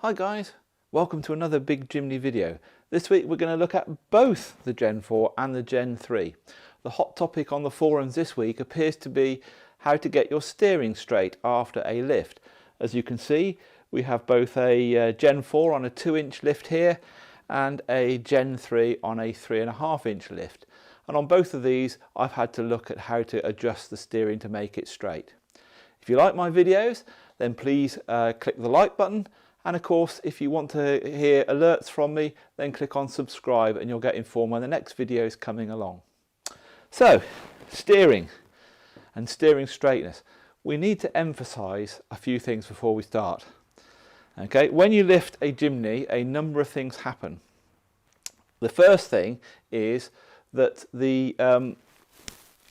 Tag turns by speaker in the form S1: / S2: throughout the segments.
S1: Hi guys, welcome to another big Jimny video. This week we're going to look at both the Gen 4 and the Gen 3. The hot topic on the forums this week appears to be how to get your steering straight after a lift. As you can see, we have both a Gen 4 on a 2-inch lift here and a Gen 3 on a 3.5-inch lift. And on both of these I've had to look at how to adjust the steering to make it straight. If you like my videos, then please click the like button. And of course, if you want to hear alerts from me, then click on subscribe and you'll get informed when the next video is coming along. So, steering and steering straightness. We need to emphasize a few things before we start. Okay, when you lift a Jimny, a number of things happen. The first thing is that the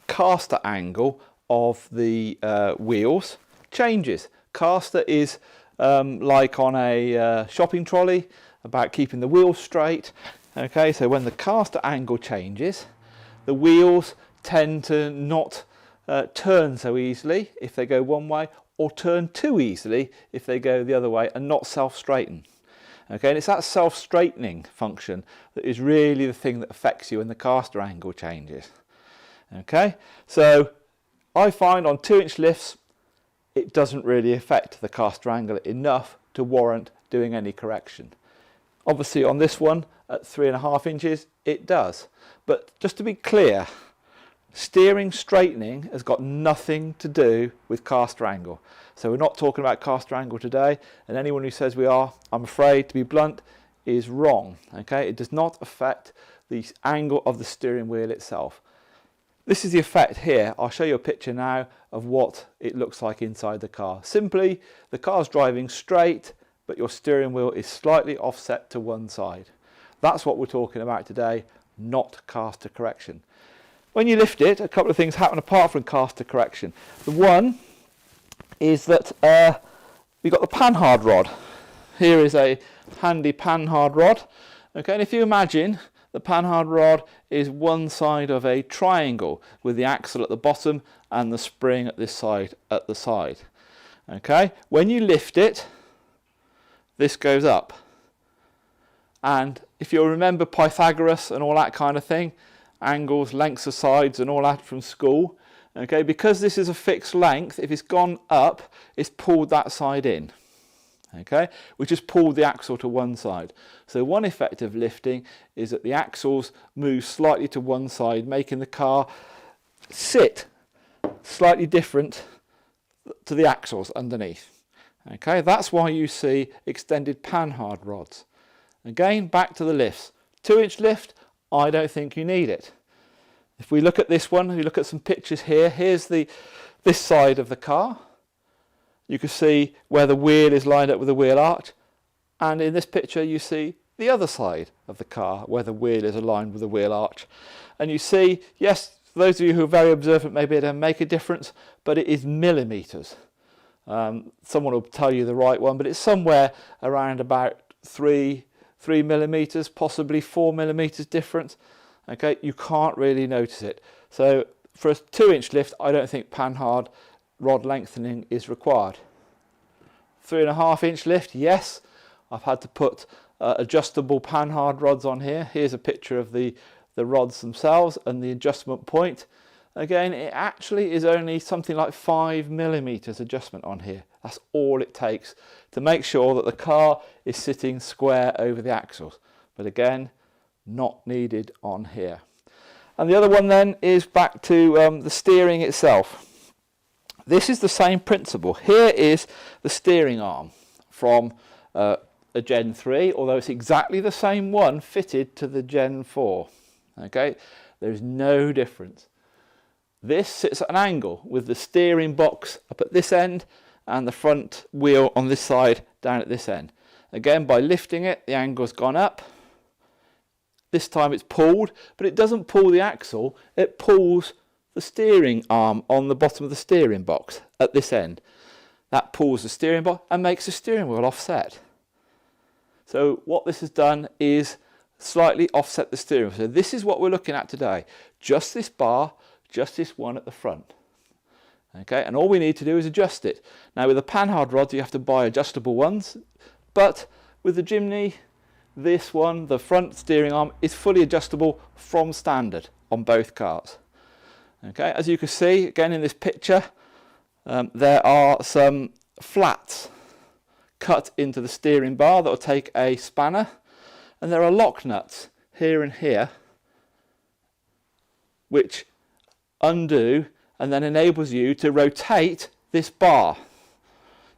S1: caster angle of the wheels changes. Caster is like on a shopping trolley, about keeping the wheels straight. Okay, so when the caster angle changes, the wheels tend to not turn so easily if they go one way, or turn too easily if they go the other way and not self-straighten. Okay, and it's that self-straightening function that is really the thing that affects you when the caster angle changes. Okay, so I find on 2-inch lifts it doesn't really affect the caster angle enough to warrant doing any correction. Obviously on this one at 3.5 inches it does, but just to be clear, steering straightening has got nothing to do with caster angle. So we're not talking about caster angle today, and anyone who says we are, I'm afraid to be blunt, is wrong. Okay, it does not affect the angle of the steering wheel itself. This is the effect here. I'll show you a picture now of what it looks like inside the car. Simply, the car's driving straight, but your steering wheel is slightly offset to one side. That's what we're talking about today, not caster correction. When you lift it, a couple of things happen apart from caster correction. The one is that we've got the panhard rod. Here is a handy panhard rod. Okay, and if you imagine, the panhard rod is one side of a triangle with the axle at the bottom and the spring at this side at the side. Okay, when you lift it, this goes up. And if you'll remember Pythagoras and all that kind of thing, angles, lengths of sides and all that from school, okay, because this is a fixed length, if it's gone up, it's pulled that side in. Okay, we just pulled the axle to one side. So one effect of lifting is that the axles move slightly to one side, making the car sit slightly different to the axles underneath. Okay, that's why you see extended panhard rods. Again, back to the lifts. 2-inch lift, I don't think you need it. If we look at this one, we look at some pictures here. Here's this side of the car. You can see where the wheel is lined up with the wheel arch, and in this picture you see the other side of the car where the wheel is aligned with the wheel arch. And you see, yes, those of you who are very observant may be able to make a difference, but it is millimetres. Someone will tell you the right one, but it's somewhere around about 3 millimetres, possibly 4 millimetres difference. Okay, you can't really notice it. So for a 2-inch lift, I don't think panhard rod lengthening is required. 3.5-inch lift, yes, I've had to put adjustable panhard rods on here. Here's a picture of the rods themselves and the adjustment point. Again, it actually is only something like 5 millimetres adjustment on here. That's all it takes to make sure that the car is sitting square over the axles. But again, not needed on here. And the other one then is back to the steering itself. This is the same principle. Here is the steering arm from a Gen 3, although it's exactly the same one fitted to the Gen 4. Okay, there's no difference. This sits at an angle with the steering box up at this end and the front wheel on this side down at this end. Again, by lifting it, the angle's gone up. This time it's pulled, but it doesn't pull the axle, it pulls the steering arm on the bottom of the steering box at this end. That pulls the steering box and makes the steering wheel offset. So what this has done is slightly offset the steering wheel. So this is what we're looking at today. Just this bar, just this one at the front. Okay, and all we need to do is adjust it. Now with the panhard rods you have to buy adjustable ones, but With the Jimny, this one, the front steering arm, is fully adjustable from standard on both cars. Okay, as you can see again in this picture, there are some flats cut into the steering bar that will take a spanner, and there are lock nuts here and here which undo and then enables you to rotate this bar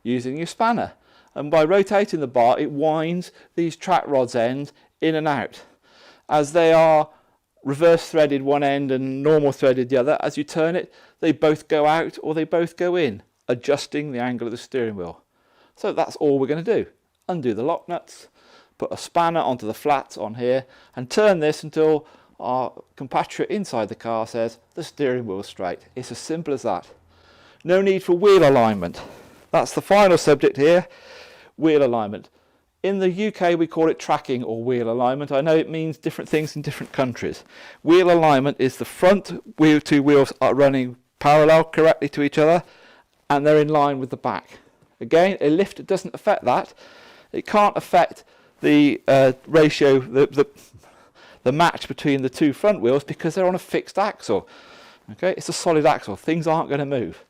S1: using your spanner. And by rotating the bar, it winds these track rods ends in and out. As they are reverse threaded one end and normal threaded the other, as you turn it, they both go out or they both go in, adjusting the angle of the steering wheel. So that's all we're going to do. Undo the lock nuts, put a spanner onto the flats on here, and turn this until our compatriot inside the car says the steering wheel is straight. It's as simple as that. No need for wheel alignment. That's the final subject here, wheel alignment. In the UK we call it tracking or wheel alignment. I know it means different things in different countries. Wheel alignment is the front two wheels are running parallel correctly to each other and they're in line with the back. Again, a lift doesn't affect that. It can't affect the ratio, the match between the two front wheels because they're on a fixed axle. Okay, it's a solid axle. Things aren't going to move.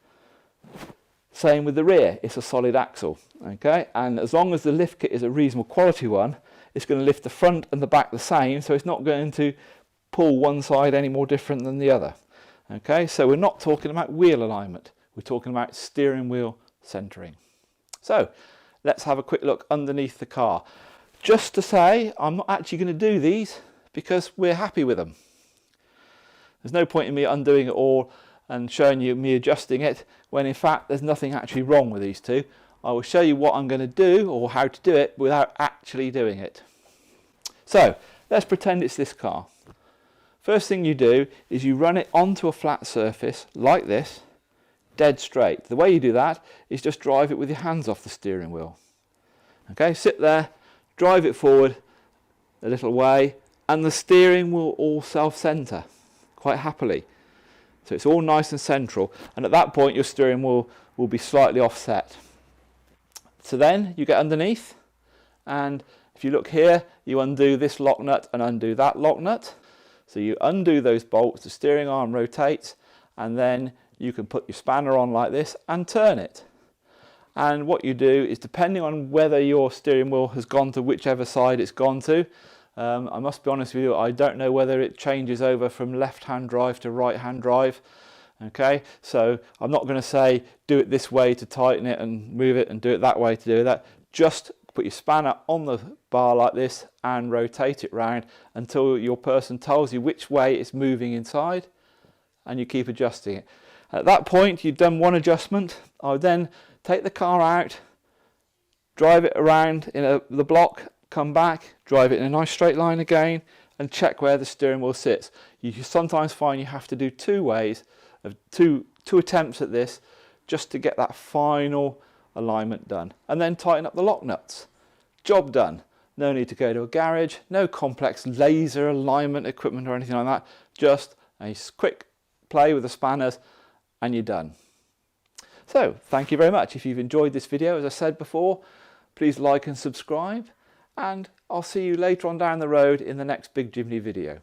S1: Same with the rear, it's a solid axle. Okay, and as long as the lift kit is a reasonable quality one, it's going to lift the front and the back the same, so it's not going to pull one side any more different than the other. Okay, so we're not talking about wheel alignment, we're talking about steering wheel centering. So let's have a quick look underneath the car. Just to say, I'm not actually going to do these because we're happy with them. There's no point in me undoing it all and showing you me adjusting it when in fact there's nothing actually wrong with these two. I will show you what I'm going to do or how to do it without actually doing it. So let's pretend it's this car. First thing you do is you run it onto a flat surface like this, dead straight. The way you do that is just drive it with your hands off the steering wheel. Okay, sit there, drive it forward a little way, and the steering will all self-center quite happily. So it's all nice and central, and at that point your steering wheel will be slightly offset. So then you get underneath, and if you look here, you undo this lock nut and undo that lock nut. So you undo those bolts, the steering arm rotates, and then you can put your spanner on like this and turn it. And what you do is, depending on whether your steering wheel has gone to whichever side it's gone to, I must be honest with you, I don't know whether it changes over from left-hand drive to right-hand drive. Okay, so I'm not going to say do it this way to tighten it and move it and do it that way to do that. Just put your spanner on the bar like this and rotate it round until your person tells you which way it's moving inside, and you keep adjusting it. At that point you've done one adjustment. I would then take the car out, drive it around in the block, come back, drive it in a nice straight line again, and check where the steering wheel sits. You sometimes find you have to do two ways of two attempts at this just to get that final alignment done, and then tighten up the lock nuts. Job done. No need to go to a garage, no complex laser alignment equipment or anything like that, just a quick play with the spanners and you're done. So thank you very much. If you've enjoyed this video, as I said before, please like and subscribe, and I'll see you later on down the road in the next Big Jimny video.